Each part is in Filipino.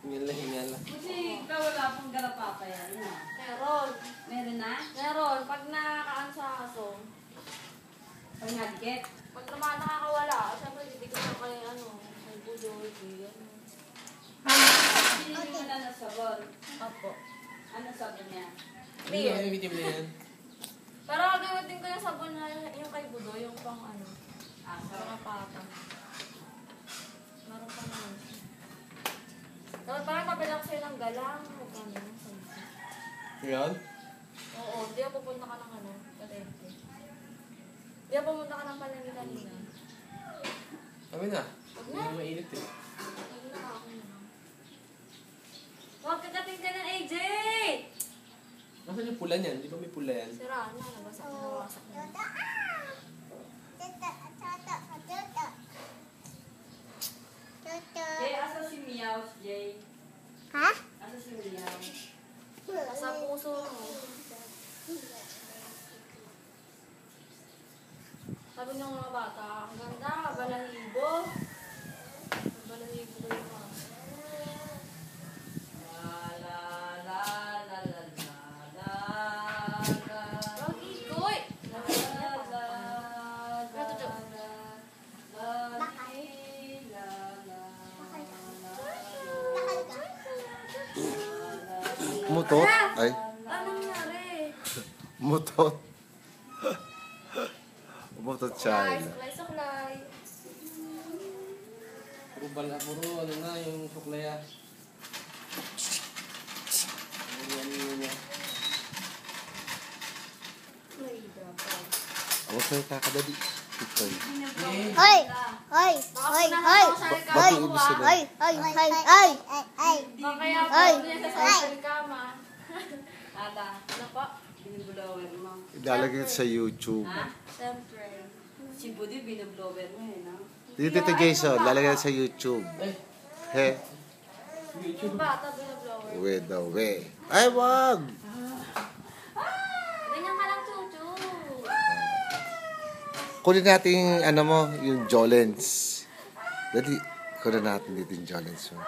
Hingala. Kasi ikaw wala pang garapapa yan. Meron. Meron na? Meron. Pag nakakaan sa aso, Pag nagget. pag naman nakakawala, siyempre hindi ko na kay kay Budoy, ano. Binili mo na ng sabon. Apo. Ano sabon niya? Clear. Ano yung itim na yan? Pero gamitin ko yung sabon na yung kay Budoy, yung pang mga pata. Meron pa naman siya. Dapat parang pabilang sa'yo ng galang. Magkano? Yan? Oo, hindi ako pupunta ka ng palengke. Hindi ako pupunta ka ng palengke kanina. Kami na. Huwag Hindi na. na mainit eh. Huwag na ako na. Huwag kagating ka ng AJ! Nasaan yung pula niyan? Di ba may pula yan? Sira na, nawasak na. Jay, asa si Meow, Jay? Ha? Asa si Meow? Sa puso mo. Sabi ng mga bata, ang ganda, balahibo. Balahibo ko yung mga. La la la la la la la. Wag ikoy! Mutot? Ay, Anong nangyari? mutot. Mutot Suklay, siya. suklay, suklay. Puro bala, puro ano na yung suklaya. Ano niya. Ako sa'yo kakadali. Itoy. Hoy! Hoy! Hoy! Hoy! Bakit ibig sabihin? Hoy! Hoy! Hoy! Hoy! Hoy! Kaya Ay! po niya sa social kama. Ada, Ano po? binublower mo. Ilalagay sa YouTube. Ha? Siyempre. Si Budi binublower mo eh, no? Dito Jason, lalagay sa YouTube. He, Yung bata, binablower. with the way. Ay, wag! Ganyan ka lang, chuchu. Kunin natin yung, ano mo, yung Jolens. Dali, kunin natin dito yung Jolens mo.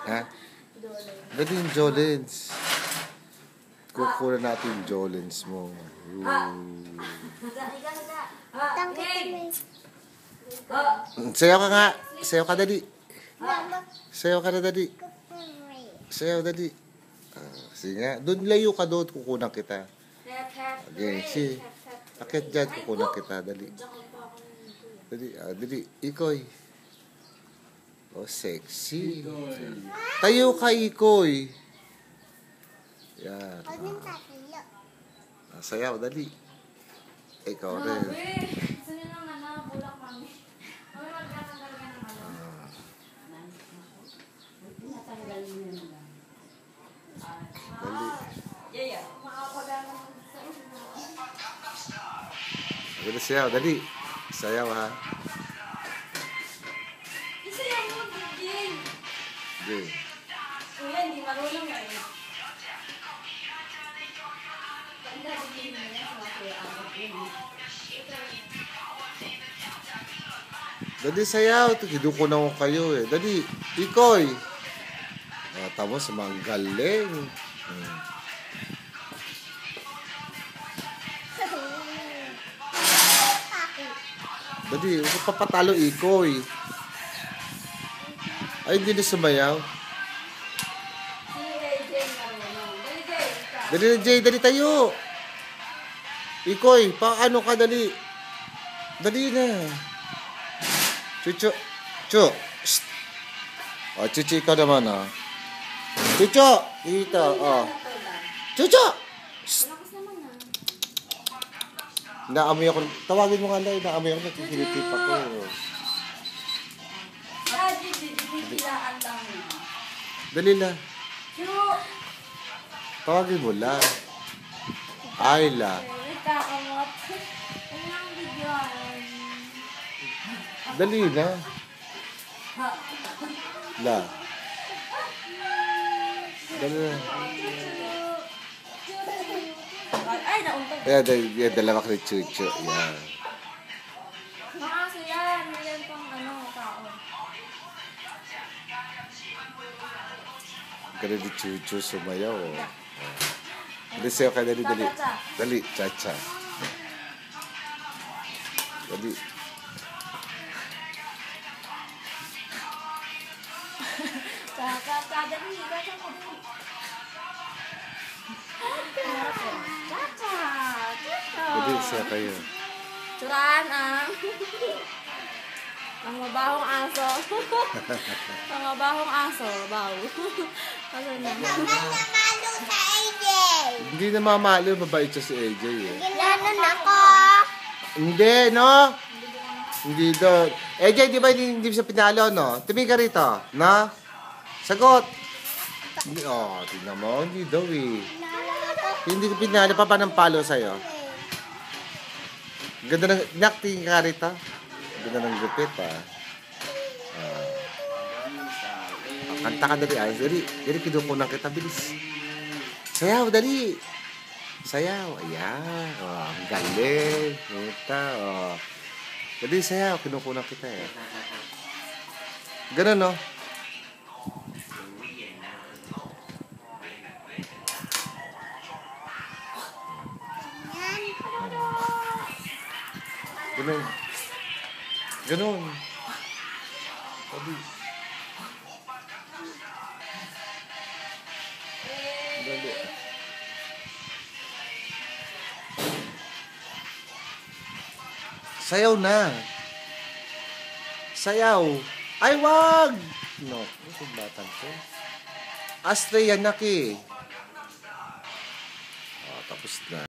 Ha? Dali yung Jolens. Kukunin natin yung Jolens mo. Ooh. Higa. Sayaw ka nga. Sayaw ka, dali. Sayaw ka na, dali. Sayaw, dali. Sige nga. Doon, layo ka doon. Kukunan kita. Okay, si. Akit dyan, kukunan kita. Dali. Dali, dali. Ikoy. Oh, sexy. Tayo ka, Ikoy. Yan. Sayaw, dali. Ikaw rin. Gusto niyo ng bulak, mami. Mami, magkatanggal ka ng Natanggal mo yun lang. Dali. Jay, Makapagana sa Dali, sayaw, dali. Sayaw, ha? Isa yan mo, Jay. Okay. kuya, hindi marunong eh. Ganda, bigyan mo yan sa mga kuya anak yun. Dali, sayaw. Hiduko na ko kayo, eh. Dali. Ikoy. Tapos, galing. Dali, huwag papatalo, Ikoy. Ay, hindi na sumayaw. Si AJ marunong. Dali, Jay. ikaw. Dali na, Jay. Dali tayo. Ikoy, paano ka, dali. Dali na. Chucho. Chu. Shh. Oh, Chucho, ikaw naman, ah. Chucho. Dito, oh. Chucho. Malakas naman na. Naamoy ako. Tawagin mo nga lang. Naamoy ako. Nakikilitip ako. Dilaan lang yun. Dali na. Chu! Tawagin mo lang. Ayla. Nagkakamot. Ano ang videoan? Dali na. La. Dali na. Ay, nauntog. Ayan, dalawa ka ni Chucho. Yan. Makaso yan. Yan pang tao. ka na ni Chuchu sumayaw. Oh. Dali, sayaw ka. Dali, dali. Dali, cha-cha. Dali. Cha-cha-cha, dali. Cha-cha, dali. Cha-cha. Cha-cha. Dali, sayaw kayo. Tsuraan ang... ang mabahong aso. Ang mabahong aso. Baw. Ano na? Namalo sa AJ. Hindi na mamalo, mabait siya si AJ eh. Ginanon ako. Hindi, no? Hindi daw. AJ, di ba hindi siya pinalo, no? Tumingin ka rito, no? Sagot. Hindi, tingnan mo, hindi daw eh. Hindi ko pinalo, pa ng palo sa'yo. Ganda ng, tingin ka rito. Ganda ng gupit, kanta ka dali, dali. Dali, kinukunan kita, bilis. Sayaw, dali. Sayaw, ayan. Ang galing. Ito, Dali, sayaw, kinukunan kita eh. Ganun, no? Ganun. Ganun. Dali. Dali. Sayaw na. Sayaw. Ay, wag! No, ito batang ko. Astray, anak eh. Tapos na.